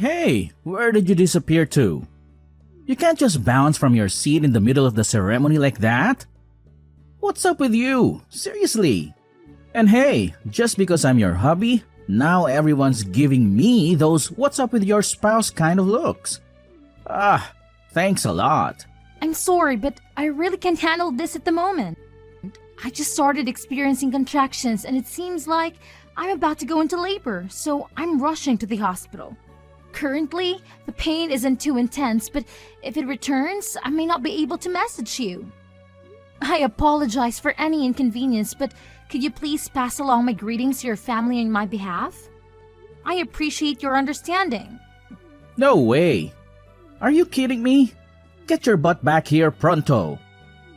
Hey, where did you disappear to? You can't just bounce from your seat in the middle of the ceremony like that. What's up with you? Seriously. And hey, just because I'm your hubby, now everyone's giving me those what's up with your spouse kind of looks. Ah, thanks a lot. I'm sorry, but I really can't handle this at the moment. I just started experiencing contractions and it seems like I'm about to go into labor, so I'm rushing to the hospital. Currently, the pain isn't too intense, but if it returns, I may not be able to message you. I apologize for any inconvenience, but could you please pass along my greetings to your family on my behalf? I appreciate your understanding. No way. Are you kidding me? Get your butt back here pronto.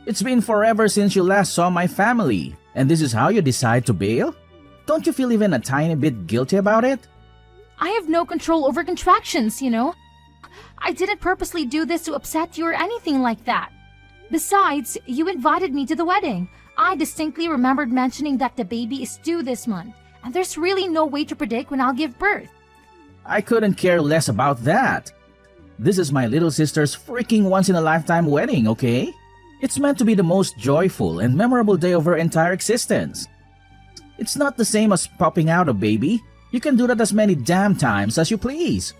It's been forever since you last saw my family, and this is how you decide to bail? Don't you feel even a tiny bit guilty about it? I have no control over contractions, you know. I didn't purposely do this to upset you or anything like that. Besides, you invited me to the wedding. I distinctly remembered mentioning that the baby is due this month, and there's really no way to predict when I'll give birth. I couldn't care less about that. This is my little sister's freaking once-in-a-lifetime wedding, okay? It's meant to be the most joyful and memorable day of her entire existence. It's not the same as popping out a baby. You can do that as many damn times as you please.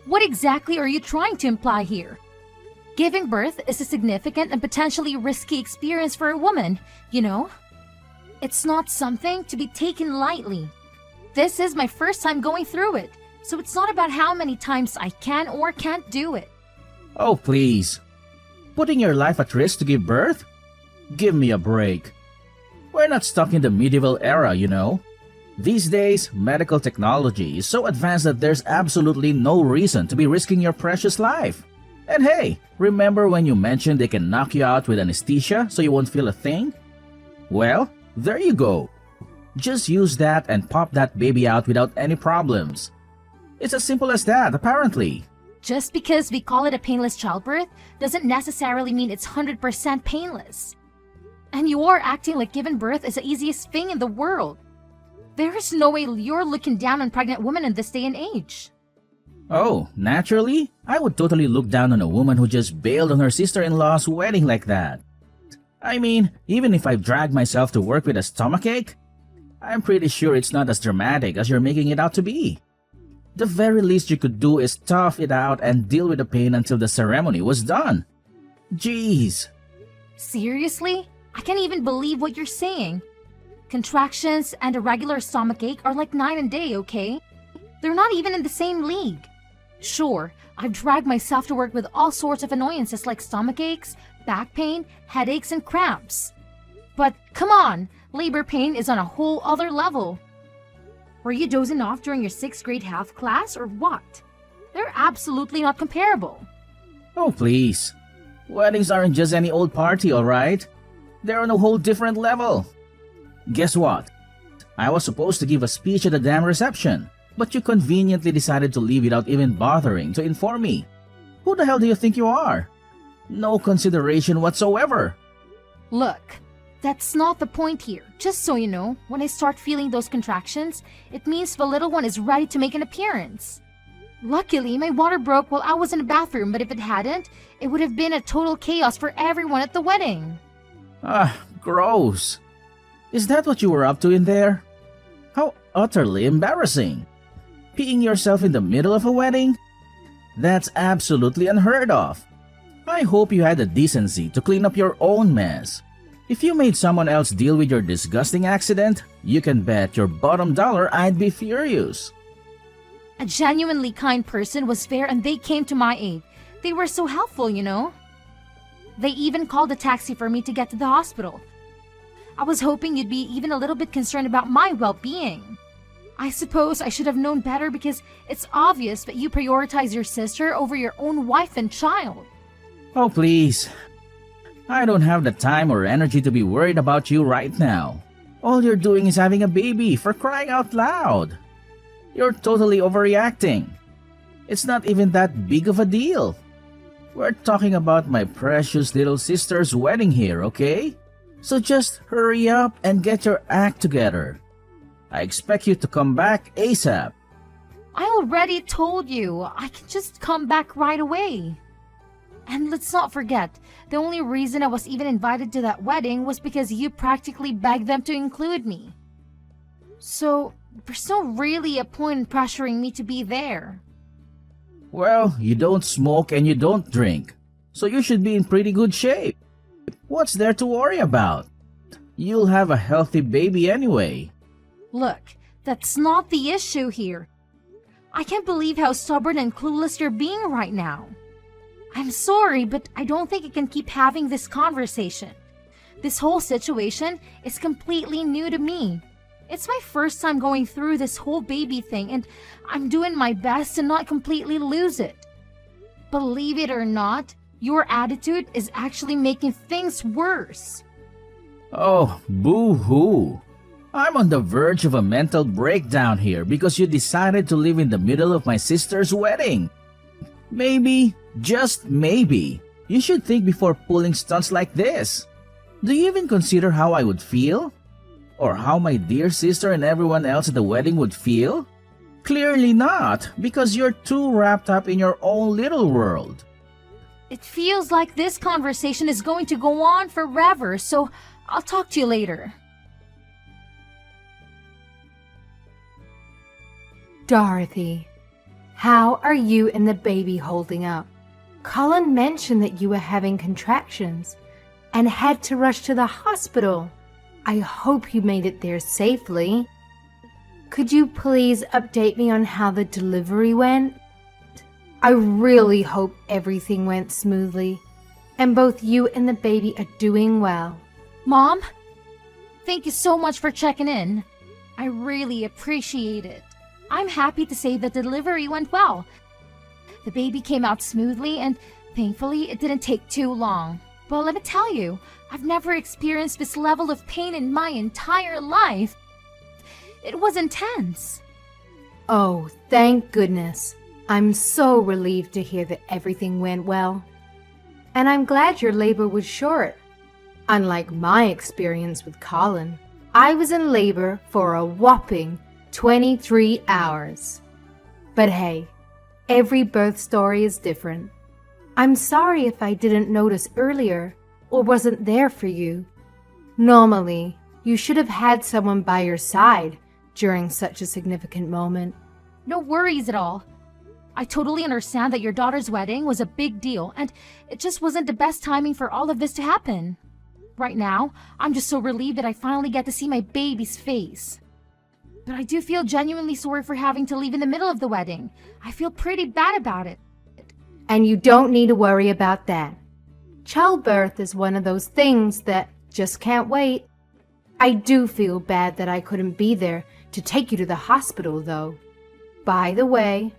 What exactly are you trying to imply here? Giving birth is a significant and potentially risky experience for a woman, you know? It's not something to be taken lightly. This is my first time going through it, so it's not about how many times I can or can't do it. Oh, please. Putting your life at risk to give birth? Give me a break. We're not stuck in the medieval era, you know. These days, medical technology is so advanced that there's absolutely no reason to be risking your precious life. And hey, remember when you mentioned they can knock you out with anesthesia so you won't feel a thing? Well, there you go. Just use that and pop that baby out without any problems. It's as simple as that, apparently. Just because we call it a painless childbirth doesn't necessarily mean it's 100% painless. And you are acting like giving birth is the easiest thing in the world. There is no way you're looking down on pregnant women in this day and age. Oh, naturally? I would totally look down on a woman who just bailed on her sister-in-law's wedding like that. I mean, even if I drag myself to work with a stomachache, I'm pretty sure it's not as dramatic as you're making it out to be. The very least you could do is tough it out and deal with the pain until the ceremony was done. Jeez. Seriously? I can't even believe what you're saying. Contractions and a regular stomachache are like night and day, okay? They're not even in the same league. Sure, I've dragged myself to work with all sorts of annoyances like stomachaches, back pain, headaches, and cramps. But come on, labor pain is on a whole other level. Were you dozing off during your 6th grade health class or what? They're absolutely not comparable. Oh, please. Weddings aren't just any old party, alright? They're on a whole different level. Guess what? I was supposed to give a speech at the damn reception, but you conveniently decided to leave without even bothering to inform me. Who the hell do you think you are? No consideration whatsoever. Look, that's not the point here. Just so you know, when I start feeling those contractions, it means the little one is ready to make an appearance. Luckily, my water broke while I was in the bathroom, but if it hadn't, it would have been a total chaos for everyone at the wedding. Ah, gross. Is that what you were up to in there? How utterly embarrassing. Peeing yourself in the middle of a wedding? That's absolutely unheard of. I hope you had the decency to clean up your own mess. If you made someone else deal with your disgusting accident, you can bet your bottom dollar I'd be furious. A genuinely kind person was there and they came to my aid. They were so helpful, you know. They even called a taxi for me to get to the hospital. I was hoping you'd be even a little bit concerned about my well-being. I suppose I should have known better because it's obvious that you prioritize your sister over your own wife and child. Oh, please. I don't have the time or energy to be worried about you right now. All you're doing is having a baby, for crying out loud. You're totally overreacting. It's not even that big of a deal. We're talking about my precious little sister's wedding here, okay? So just hurry up and get your act together. I expect you to come back ASAP. I already told you I can just come back right away. And let's not forget, the only reason I was even invited to that wedding was because you practically begged them to include me. So, there's not really a point in pressuring me to be there. Well, you don't smoke and you don't drink, so you should be in pretty good shape. What's there to worry about? You'll have a healthy baby anyway. Look, that's not the issue here. I can't believe how stubborn and clueless you're being right now. I'm sorry, but I don't think I can keep having this conversation. This whole situation is completely new to me. It's my first time going through this whole baby thing, and I'm doing my best to not completely lose it. Believe it or not, your attitude is actually making things worse. Oh, boo-hoo. I'm on the verge of a mental breakdown here because you decided to live in the middle of my sister's wedding. Maybe, just maybe, you should think before pulling stunts like this. Do you even consider how I would feel? Or how my dear sister and everyone else at the wedding would feel? Clearly not, because you're too wrapped up in your own little world. It feels like this conversation is going to go on forever, so I'll talk to you later. Dorothy, how are you and the baby holding up? Colin mentioned that you were having contractions and had to rush to the hospital. I hope you made it there safely. Could you please update me on how the delivery went? I really hope everything went smoothly and both you and the baby are doing well. Mom, thank you so much for checking in. I really appreciate it. I'm happy to say the delivery went well. The baby came out smoothly and thankfully it didn't take too long. But let me tell you, I've never experienced this level of pain in my entire life. It was intense. Oh, thank goodness. I'm so relieved to hear that everything went well. And I'm glad your labor was short. Unlike my experience with Colin, I was in labor for a whopping 23 hours. But hey, every birth story is different. I'm sorry if I didn't notice earlier or wasn't there for you. Normally, you should have had someone by your side during such a significant moment. No worries at all. I totally understand that your daughter's wedding was a big deal and it just wasn't the best timing for all of this to happen. Right now, I'm just so relieved that I finally get to see my baby's face. But I do feel genuinely sorry for having to leave in the middle of the wedding. I feel pretty bad about it. And you don't need to worry about that. Childbirth is one of those things that just can't wait. I do feel bad that I couldn't be there to take you to the hospital, though. By the way,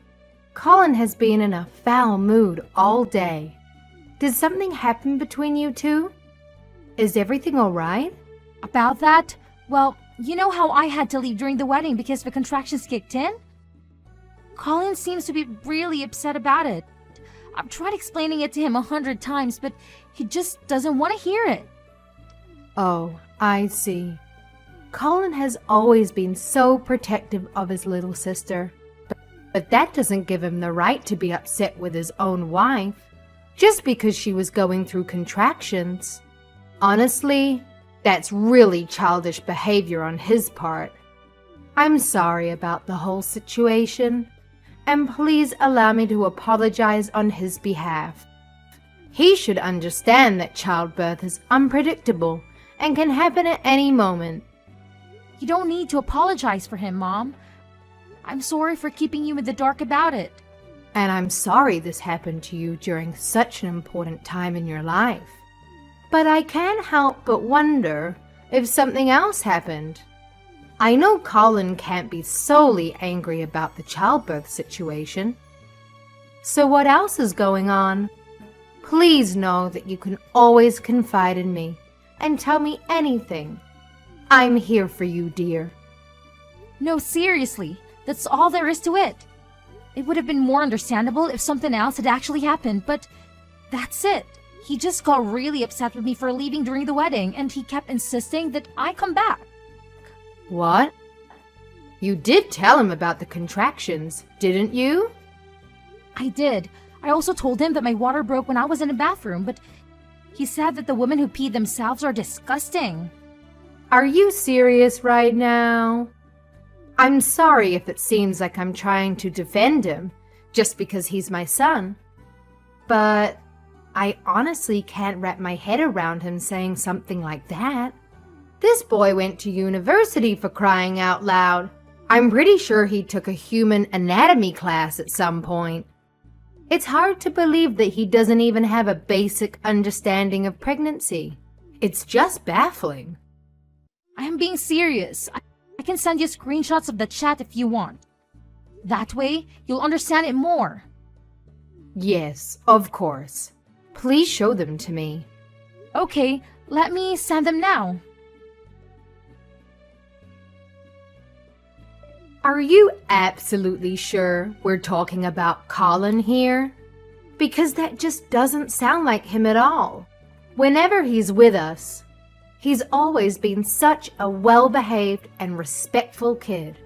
Colin has been in a foul mood all day. Did something happen between you two? Is everything all right? About that, well, you know how I had to leave during the wedding because the contractions kicked in? Colin seems to be really upset about it. I've tried explaining it to him 100 times, but he just doesn't want to hear it. Oh, I see. Colin has always been so protective of his little sister. But that doesn't give him the right to be upset with his own wife, just because she was going through contractions. Honestly, that's really childish behavior on his part. I'm sorry about the whole situation, and please allow me to apologize on his behalf. He should understand that childbirth is unpredictable and can happen at any moment. You don't need to apologize for him, Mom. I'm sorry for keeping you in the dark about it. And I'm sorry this happened to you during such an important time in your life. But I can't help but wonder if something else happened. I know Colin can't be solely angry about the childbirth situation. So what else is going on? Please know that you can always confide in me and tell me anything. I'm here for you, dear. No, seriously, that's all there is to it. It would have been more understandable if something else had actually happened, but that's it. He just got really upset with me for leaving during the wedding, and he kept insisting that I come back. What? You did tell him about the contractions, didn't you? I did. I also told him that my water broke when I was in the bathroom, but he said that the women who pee themselves are disgusting. Are you serious right now? I'm sorry if it seems like I'm trying to defend him just because he's my son. But I honestly can't wrap my head around him saying something like that. This boy went to university, for crying out loud. I'm pretty sure he took a human anatomy class at some point. It's hard to believe that he doesn't even have a basic understanding of pregnancy. It's just baffling. I am being serious. I can send you screenshots of the chat if you want. That way, you'll understand it more. Yes, of course. Please show them to me. Okay, let me send them now. Are you absolutely sure we're talking about Colin here? Because that just doesn't sound like him at all. Whenever he's with us, he's always been such a well-behaved and respectful kid.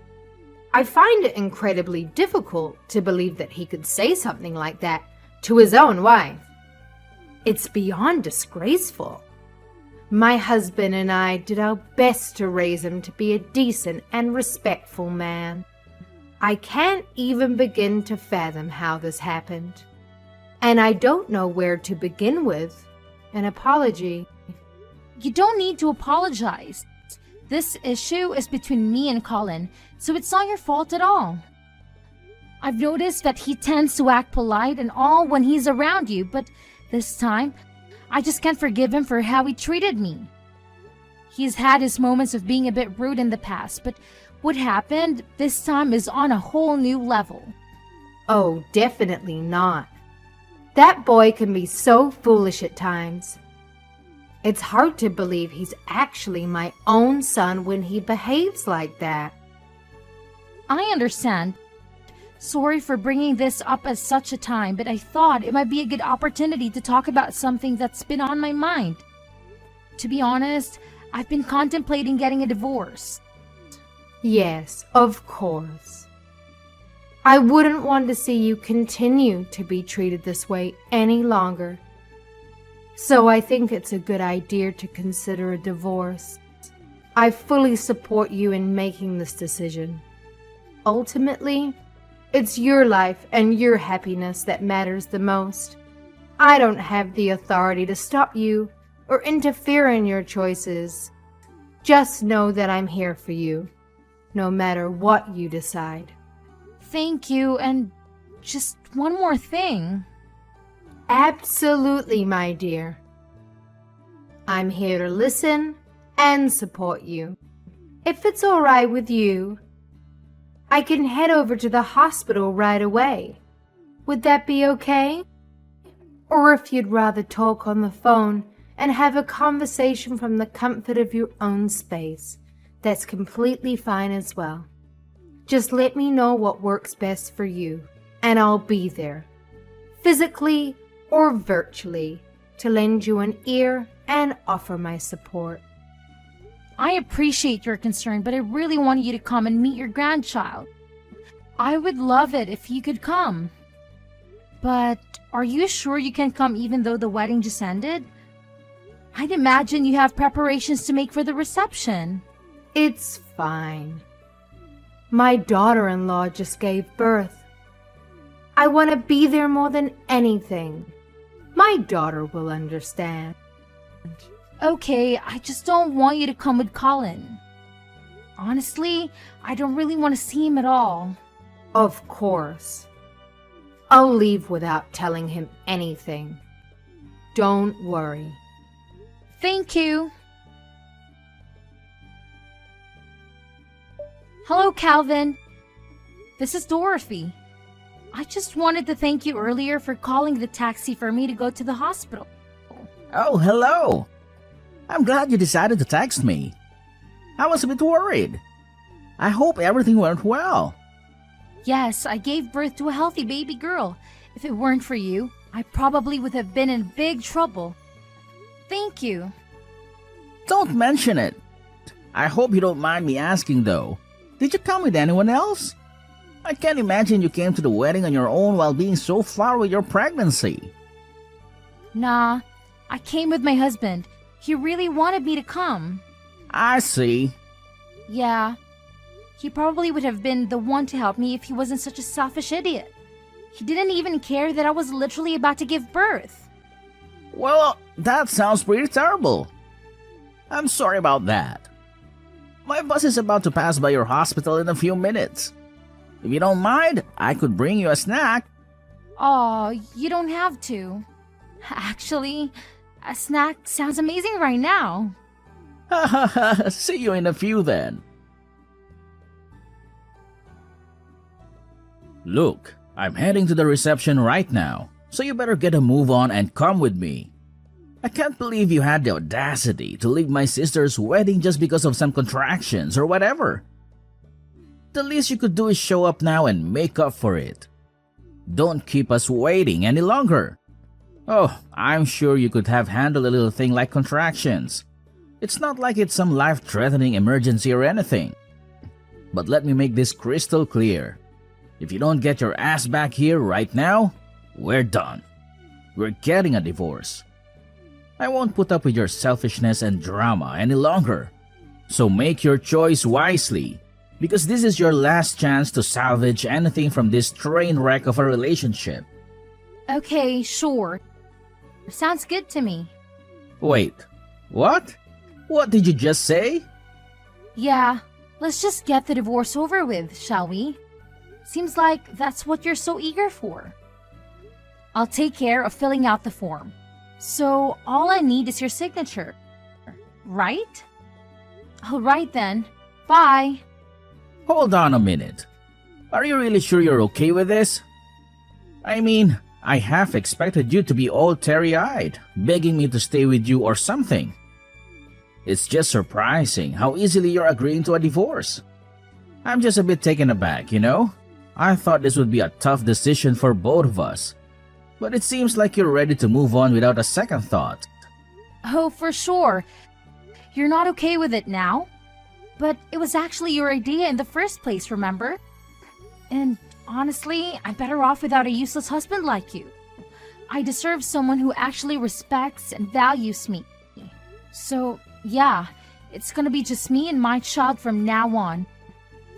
I find it incredibly difficult to believe that he could say something like that to his own wife. It's beyond disgraceful. My husband and I did our best to raise him to be a decent and respectful man. I can't even begin to fathom how this happened. And I don't know where to begin with an apology. You don't need to apologize. This issue is between me and Colin, so it's not your fault at all. I've noticed that he tends to act polite and all when he's around you, but this time, I just can't forgive him for how he treated me. He's had his moments of being a bit rude in the past, but what happened this time is on a whole new level. Oh, definitely not. That boy can be so foolish at times. It's hard to believe he's actually my own son when he behaves like that. I understand. Sorry for bringing this up at such a time, but I thought it might be a good opportunity to talk about something that's been on my mind. To be honest, I've been contemplating getting a divorce. Yes, of course. I wouldn't want to see you continue to be treated this way any longer. So I think it's a good idea to consider a divorce. I fully support you in making this decision. Ultimately, it's your life and your happiness that matters the most. I don't have the authority to stop you or interfere in your choices. Just know that I'm here for you, no matter what you decide. Thank you, and just one more thing. Absolutely, my dear. I'm here to listen and support you. If it's all right with you, I can head over to the hospital right away. Would that be okay? Or if you'd rather talk on the phone and have a conversation from the comfort of your own space, that's completely fine as well. Just let me know what works best for you, and I'll be there, physically or virtually, to lend you an ear and offer my support. I appreciate your concern, but I really want you to come and meet your grandchild. I would love it if you could come. But are you sure you can come even though the wedding just ended? I'd imagine you have preparations to make for the reception. It's fine. My daughter-in-law just gave birth. I want to be there more than anything. My daughter will understand. Okay, I just don't want you to come with Colin. Honestly, I don't really want to see him at all. Of course. I'll leave without telling him anything. Don't worry. Thank you. Hello, Calvin. This is Dorothy. I just wanted to thank you earlier for calling the taxi for me to go to the hospital. Oh, hello. I'm glad you decided to text me. I was a bit worried. I hope everything went well. Yes, I gave birth to a healthy baby girl. If it weren't for you, I probably would have been in big trouble. Thank you. Don't mention it. I hope you don't mind me asking though. Did you come with anyone else? I can't imagine you came to the wedding on your own while being so far with your pregnancy. Nah, I came with my husband. He really wanted me to come. I see. Yeah, he probably would have been the one to help me if he wasn't such a selfish idiot. He didn't even care that I was literally about to give birth. Well, that sounds pretty terrible. I'm sorry about that. My bus is about to pass by your hospital in a few minutes. If you don't mind, I could bring you a snack. Aw, you don't have to. Actually, a snack sounds amazing right now. Ha ha ha, see you in a few then. Look, I'm heading to the reception right now, so you better get a move on and come with me. I can't believe you had the audacity to leave my sister's wedding just because of some contractions or whatever. The least you could do is show up now and make up for it. Don't keep us waiting any longer. Oh, I'm sure you could have handled a little thing like contractions. It's not like it's some life-threatening emergency or anything. But let me make this crystal clear. If you don't get your ass back here right now, we're done. We're getting a divorce. I won't put up with your selfishness and drama any longer. So make your choice wisely, because this is your last chance to salvage anything from this train wreck of a relationship. Okay, sure. Sounds good to me. Wait, what? What did you just say? Yeah, let's just get the divorce over with, shall we? Seems like that's what you're so eager for. I'll take care of filling out the form. So all I need is your signature, right? Alright then, bye. Hold on a minute. Are you really sure you're okay with this? I mean, I half expected you to be all teary-eyed, begging me to stay with you or something. It's just surprising how easily you're agreeing to a divorce. I'm just a bit taken aback, you know? I thought this would be a tough decision for both of us. But it seems like you're ready to move on without a second thought. Oh, for sure. You're not okay with it now? But it was actually your idea in the first place, remember? And honestly, I'm better off without a useless husband like you. I deserve someone who actually respects and values me. So, yeah, it's gonna be just me and my child from now on.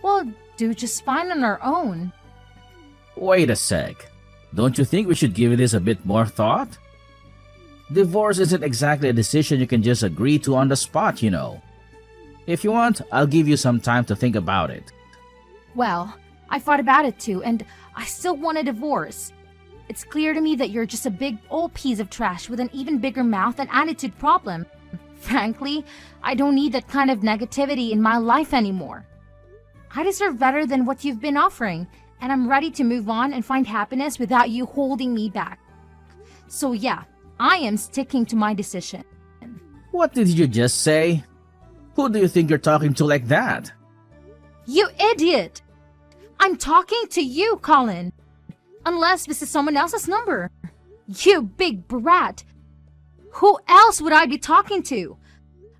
We'll do just fine on our own. Wait a sec. Don't you think we should give this a bit more thought? Divorce isn't exactly a decision you can just agree to on the spot, you know. If you want, I'll give you some time to think about it. Well, I thought about it too, and I still want a divorce. It's clear to me that you're just a big old piece of trash with an even bigger mouth and attitude problem. Frankly, I don't need that kind of negativity in my life anymore. I deserve better than what you've been offering, and I'm ready to move on and find happiness without you holding me back. So yeah, I am sticking to my decision. What did you just say? Who do you think you're talking to like that? You idiot! I'm talking to you, Colin. Unless this is someone else's number. You big brat. Who else would I be talking to?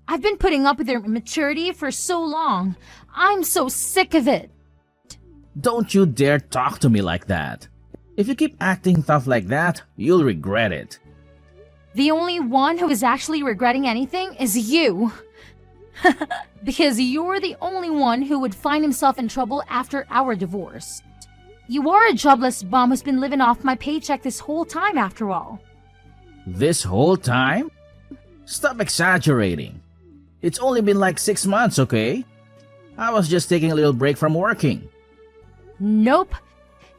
I've been putting up with their immaturity for so long. I'm so sick of it. Don't you dare talk to me like that. If you keep acting tough like that, you'll regret it. The only one who is actually regretting anything is you. Because you're the only one who would find himself in trouble after our divorce. You are a jobless bum who's been living off my paycheck this whole time after all. This whole time? Stop exaggerating. It's only been like 6 months, okay? I was just taking a little break from working. Nope.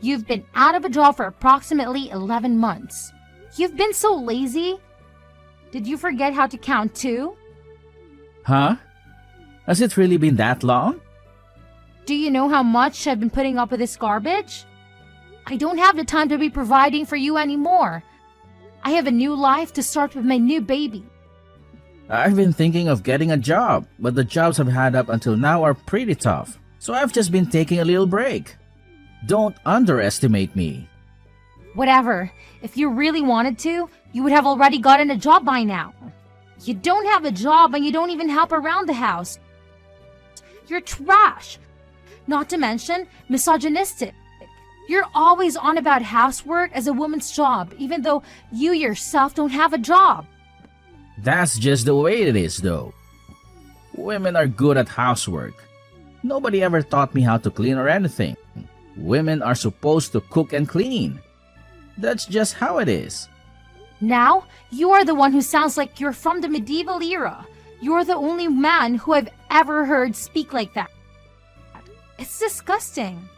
You've been out of a job for approximately 11 months. You've been so lazy. Did you forget how to count too? Huh? Has it really been that long? Do you know how much I've been putting up with this garbage? I don't have the time to be providing for you anymore. I have a new life to start with my new baby. I've been thinking of getting a job, but the jobs I've had up until now are pretty tough, so I've just been taking a little break. Don't underestimate me. Whatever. If you really wanted to, you would have already gotten a job by now. You don't have a job and you don't even help around the house. You're trash. not to mention misogynistic. You're always on about housework as a woman's job, even though you yourself don't have a job. That's just the way it is, though. Women are good at housework. Nobody ever taught me how to clean or anything. Women are supposed to cook and clean. That's just how it is. Now, you are the one who sounds like you're from the medieval era. You're the only man who I've ever heard speak like that. It's disgusting.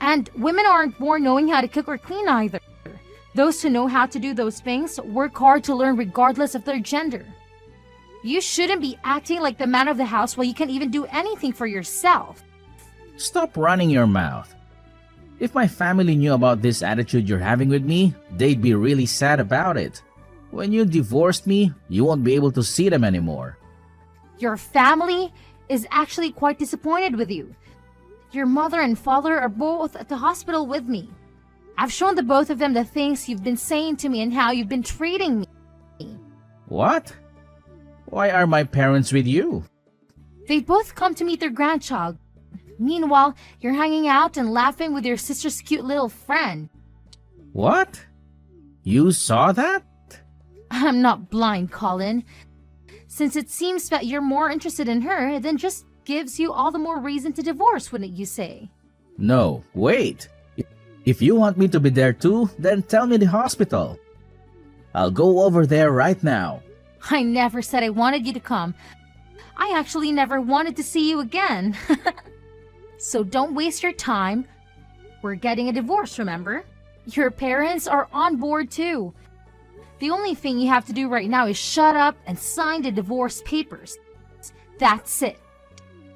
And women aren't born knowing how to cook or clean either. Those who know how to do those things work hard to learn regardless of their gender. You shouldn't be acting like the man of the house while you can't even do anything for yourself. Stop running your mouth. If my family knew about this attitude you're having with me, they'd be really sad about it. When you divorced me, you won't be able to see them anymore. Your family is actually quite disappointed with you. Your mother and father are both at the hospital with me. I've shown the both of them the things you've been saying to me and how you've been treating me. What? Why are my parents with you? They both come to meet their grandchild. Meanwhile, you're hanging out and laughing with your sister's cute little friend. What? You saw that? I'm not blind, Colin. Since it seems that you're more interested in her, then just gives you all the more reason to divorce, wouldn't you say? No, wait. If you want me to be there too, then tell me the hospital. I'll go over there right now. I never said I wanted you to come. I actually never wanted to see you again. So don't waste your time. We're getting a divorce, remember? Your parents are on board too. The only thing you have to do right now is shut up and sign the divorce papers. That's it.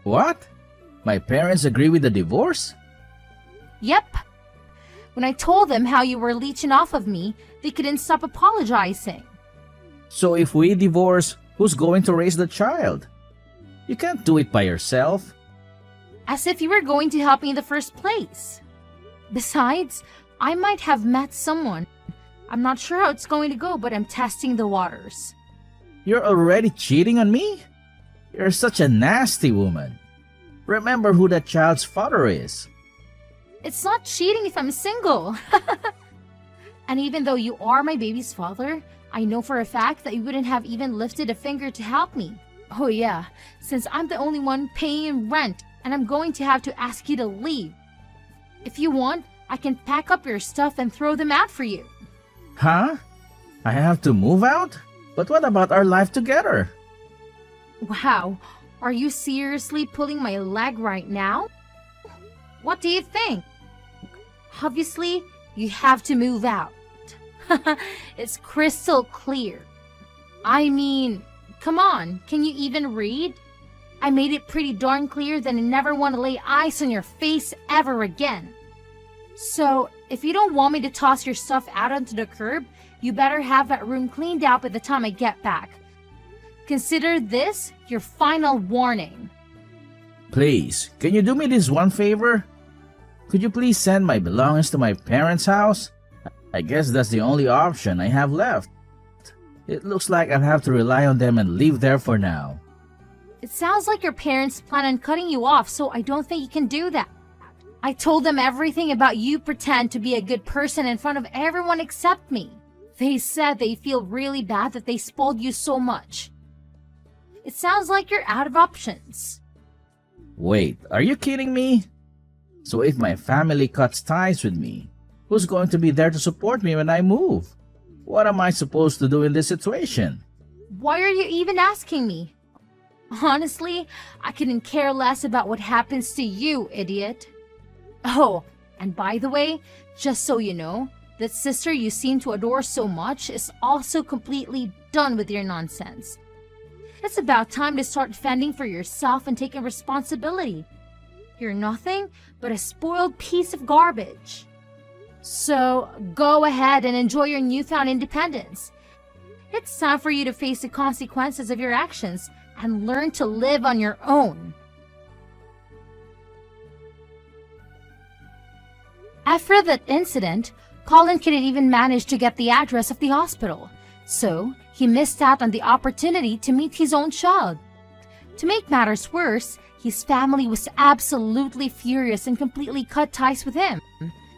What? My parents agree with the divorce? Yep. When I told them how you were leeching off of me, they couldn't stop apologizing. So if we divorce, who's going to raise the child? You can't do it by yourself. As if you were going to help me in the first place. Besides, I might have met someone. I'm not sure how it's going to go, but I'm testing the waters. You're already cheating on me? You're such a nasty woman. Remember who that child's father is. It's not cheating if I'm single. And even though you are my baby's father, I know for a fact that you wouldn't have even lifted a finger to help me. Oh yeah, since I'm the only one paying rent, and I'm going to have to ask you to leave. If you want, I can pack up your stuff and throw them out for you. Huh? I have to move out? But what about our life together? Wow, are you seriously pulling my leg right now? What do you think? Obviously, you have to move out. It's crystal clear. I mean, come on, can you even read? I made it pretty darn clear that I never want to lay eyes on your face ever again. So, if you don't want me to toss your stuff out onto the curb, you better have that room cleaned out by the time I get back. Consider this your final warning. Please, can you do me this one favor? Could you please send my belongings to my parents' house? I guess that's the only option I have left. It looks like I'll have to rely on them and live there for now. It sounds like your parents plan on cutting you off, so I don't think you can do that. I told them everything about you pretend to be a good person in front of everyone except me. They said they feel really bad that they spoiled you so much. It sounds like you're out of options. Wait, are you kidding me? So if my family cuts ties with me, who's going to be there to support me when I move? What am I supposed to do in this situation? Why are you even asking me? Honestly, I couldn't care less about what happens to you, idiot. Oh, and by the way, just so you know, that sister you seem to adore so much is also completely done with your nonsense. It's about time to start fending for yourself and taking responsibility. You're nothing but a spoiled piece of garbage. So go ahead and enjoy your newfound independence. It's time for you to face the consequences of your actions and learn to live on your own. After that incident, Colin couldn't even manage to get the address of the hospital, so he missed out on the opportunity to meet his own child. To make matters worse, His family was absolutely furious and completely cut ties with him.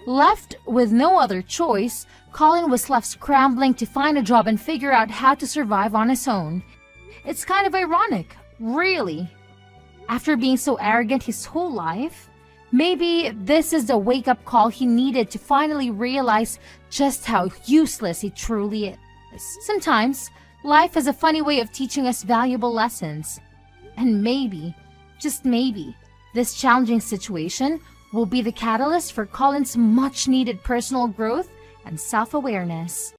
Left with no other choice, Colin was left scrambling to find a job and figure out how to survive on his own. It's kind of ironic, really. After being so arrogant his whole life, maybe this is the wake-up call he needed to finally realize just how useless he truly is. Sometimes, life has a funny way of teaching us valuable lessons. And maybe, just maybe, this challenging situation will be the catalyst for Colin's much-needed personal growth and self-awareness.